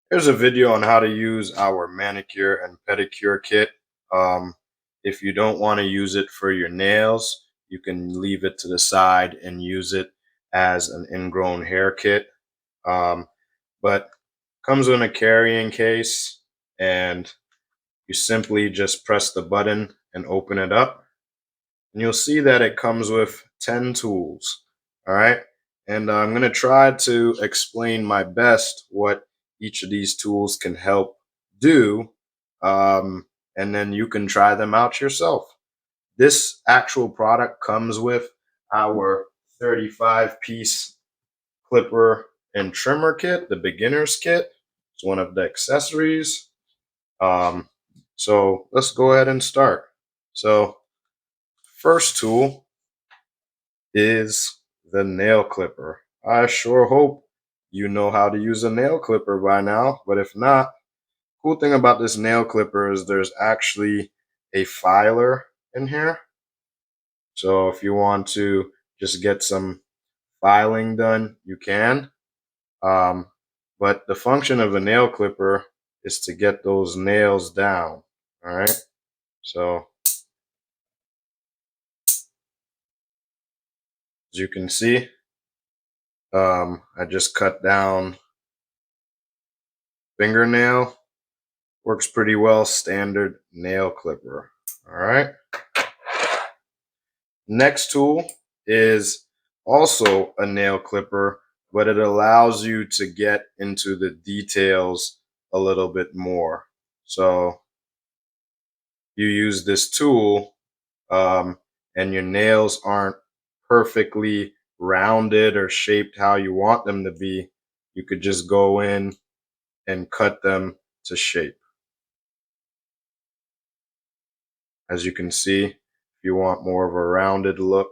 Here's a video on how to use our manicure and pedicure kit. Um, if you don't want to use it for your nails, you can leave it to the side and use it as an ingrown hair kit. Um, but comes in a carrying case, and you simply just press the button and open it up. And you'll see that it comes with 10 tools. All right. And I'm going to try to explain my best what each of these tools can help do. Um, and then you can try them out yourself. This actual product comes with our 35-piece clipper and trimmer kit, the beginner's kit. It's one of the accessories. Um, so let's go ahead and start. So first tool is the nail clipper. I sure hope you know how to use a nail clipper by now, but if not, cool thing about this nail clipper is there's actually a filer in here. So if you want to just get some filing done, you can. Um, but the function of a nail clipper is to get those nails down. All right. So as you can see, I just cut down fingernail. Works pretty well, standard nail clipper. All right. Next tool is also a nail clipper, but it allows you to get into the details a little bit more. So you use this tool, and your nails aren't perfectly rounded or shaped how you want them to be. You could just go in and cut them to shape. As you can see, if you want more of a rounded look,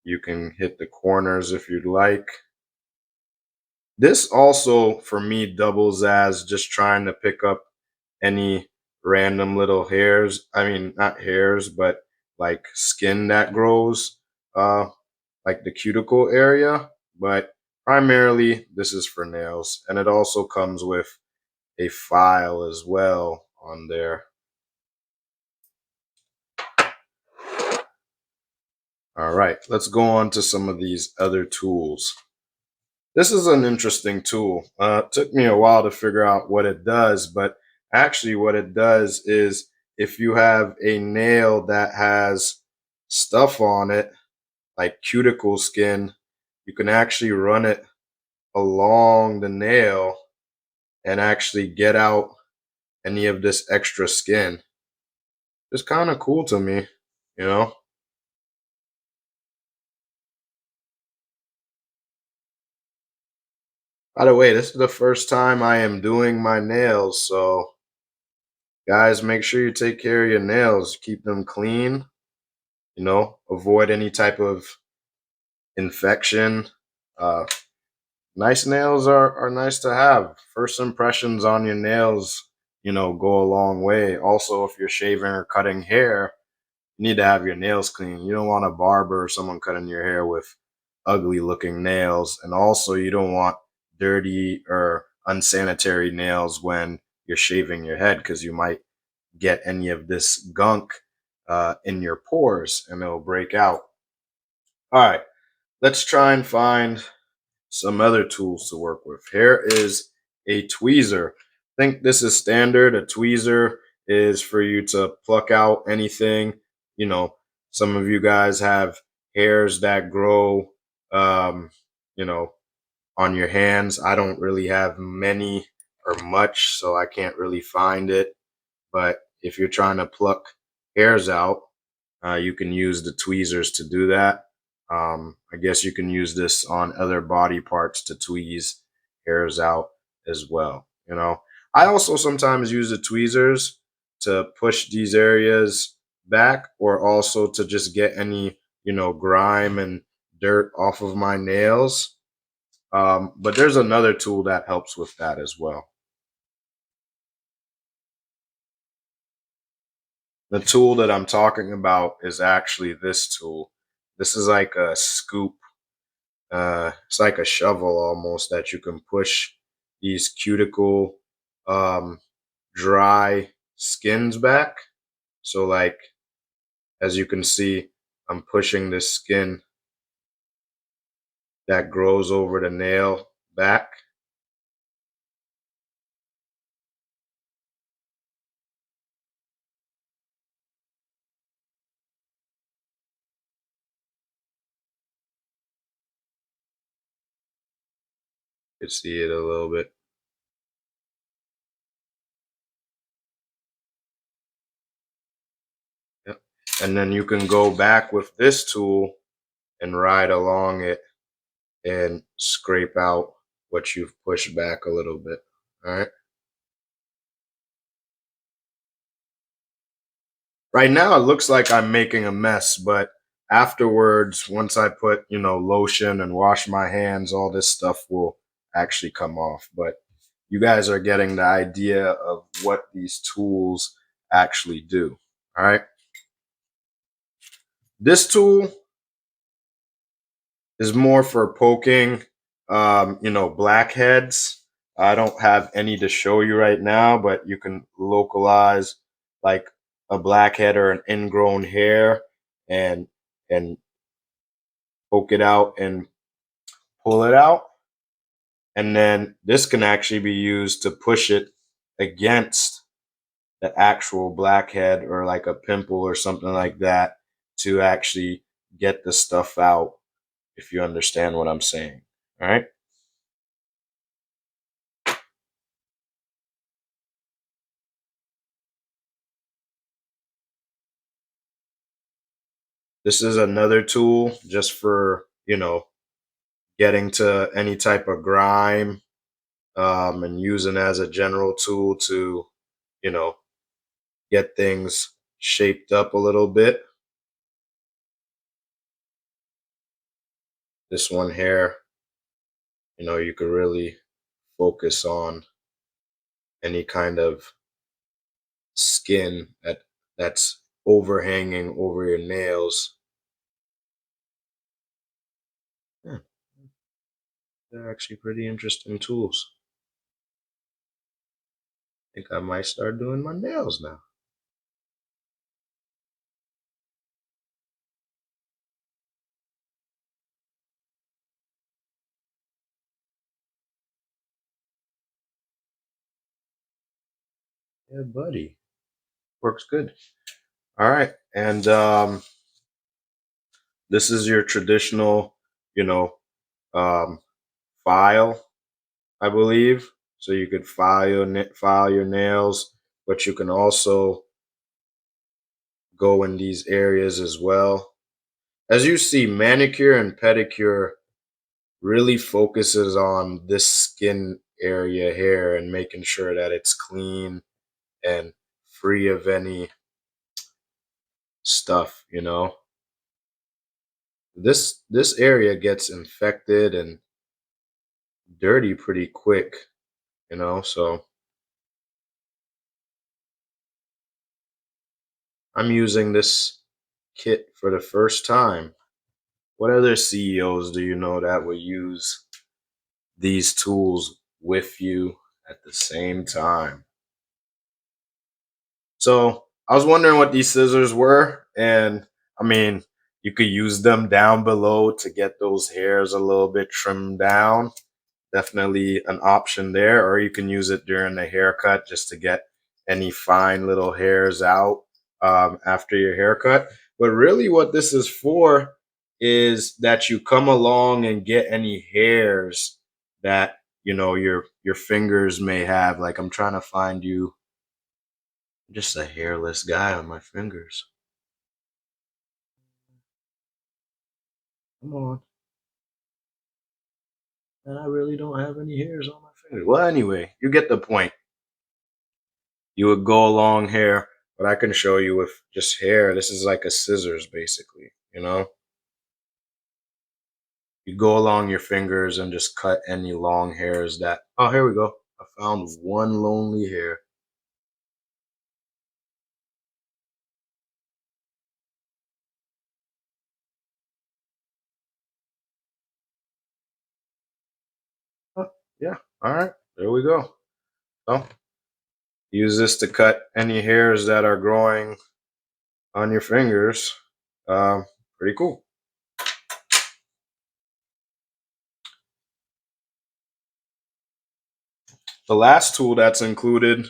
you can hit the corners if you'd like. This also, for me, doubles as just trying to pick up any random little hairs. I mean, not hairs, but like skin that grows, like the cuticle area. But primarily, this is for nails. And it also comes with a file as well on there. All right, let's go on to some of these other tools. This is an interesting tool. It took me a while to figure out what it does, but actually what it does is if you have a nail that has stuff on it, like cuticle skin, you can actually run it along the nail and actually get out any of this extra skin. It's kind of cool to me, you know? By the way, this is the first time I am doing my nails, so guys, make sure you take care of your nails. Keep them clean, avoid any type of infection. Uh, nice nails are nice to have. First impressions on your nails, go a long way. Also, if you're shaving or cutting hair, you need to have your nails clean. You don't want a barber or someone cutting your hair with ugly looking nails. And also, you don't want dirty or unsanitary nails when you're shaving your head because you might get any of this gunk in your pores and it'll break out. All right, let's try and find some other tools to work with. Here is a tweezer. I think this is standard. A tweezer is for you to pluck out anything. You know, some of you guys have hairs that grow, um, you know, on your hands. I don't really have many or much, so I can't really find it. But if you're trying to pluck hairs out, you can use the tweezers to do that. I guess you can use this on other body parts to tweeze hairs out as well. I also sometimes use the tweezers to push these areas back, or also to just get any, grime and dirt off of my nails. But there's another tool that helps with that as well. The tool that I'm talking about is actually this tool. This is like a scoop. It's like a shovel almost that you can push these cuticle dry skins back. So like, as you can see, I'm pushing this skin that grows over the nail back. You can see it a little bit. Yep. And then you can go back with this tool and ride along it and scrape out what you've pushed back a little bit. All right. Right now it looks like I'm making a mess, but afterwards, once I put, lotion and wash my hands, all this stuff will actually come off. But you guys are getting the idea of what these tools actually do. All right. This tool is more for poking, blackheads. I don't have any to show you right now, but you can localize like a blackhead or an ingrown hair and and poke it out and pull it out. And then this can actually be used to push it against the actual blackhead or like a pimple or something like that to actually get the stuff out, if you understand what I'm saying. All right. This is another tool just for, getting to any type of grime, and using as a general tool to, you know, get things shaped up a little bit. This one here, you could really focus on any kind of skin that's overhanging over your nails. Yeah, they're actually pretty interesting tools. I think I might start doing my nails now. Yeah, buddy. Works good. All right. And this is your traditional, you know, um, file, I believe. So you could file your nails, but you can also go in these areas as well. As you see, manicure and pedicure really focuses on this skin area here and making sure that it's clean and free of any stuff, This area gets infected and dirty pretty quick, so I'm using this kit for the first time. What other CEOs do you know that will use these tools with you at the same time? So I was wondering what these scissors were, and I mean, you could use them down below to get those hairs a little bit trimmed down. Definitely an option there, or you can use it during the haircut just to get any fine little hairs out after your haircut. But really, what this is for is that you come along and get any hairs that your fingers may have. Like I'm trying to find you just a hairless guy on my fingers. Come on. And I really don't have any hairs on my fingers. Well, anyway, you get the point. You would go along here, but I can show you with just hair. This is like a scissors, basically. You go along your fingers and just cut any long hairs that. Oh, here we go. I found one lonely hair. Oh, yeah. All right. there we go. So use this to cut any hairs that are growing on your fingers. Pretty cool. The last tool that's included,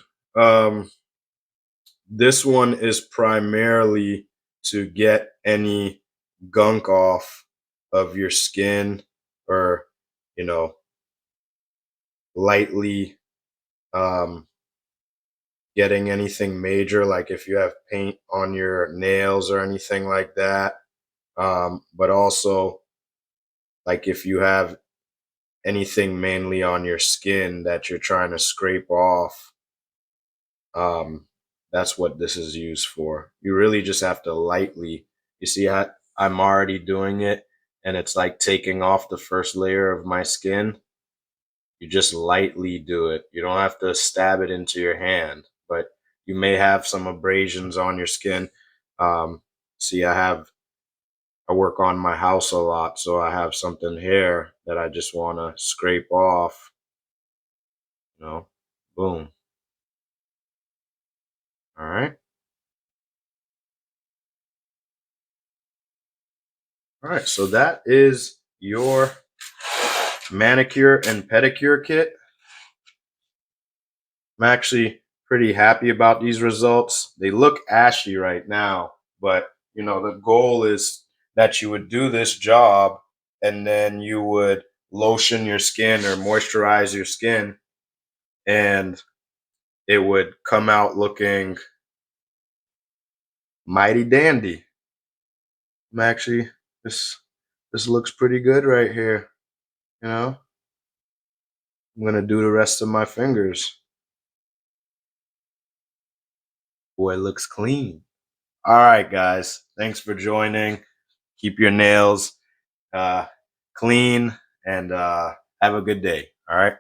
this one is primarily to get any gunk off of your skin, or, you know, lightly getting anything major, like if you have paint on your nails or anything like that. But also, like if you have anything mainly on your skin that you're trying to scrape off, that's what this is used for. You really just have to lightly, you see, I'm already doing it, and it's like taking off the first layer of my skin. You just lightly do it. You don't have to stab it into your hand, but you may have some abrasions on your skin. See, I work on my house a lot, so I have something here that I just want to scrape off. You know, boom. All right. All right. So that is your manicure and pedicure kit. I'm actually pretty happy about these results. They look ashy right now, but you know, the goal is that you would do this job and then you would lotion your skin or moisturize your skin, and it would come out looking mighty dandy. I'm actually, this looks pretty good right here. You know, I'm gonna do the rest of my fingers. Boy, it looks clean. All right, guys. Thanks for joining. Keep your nails uh, clean, and have a good day. All right.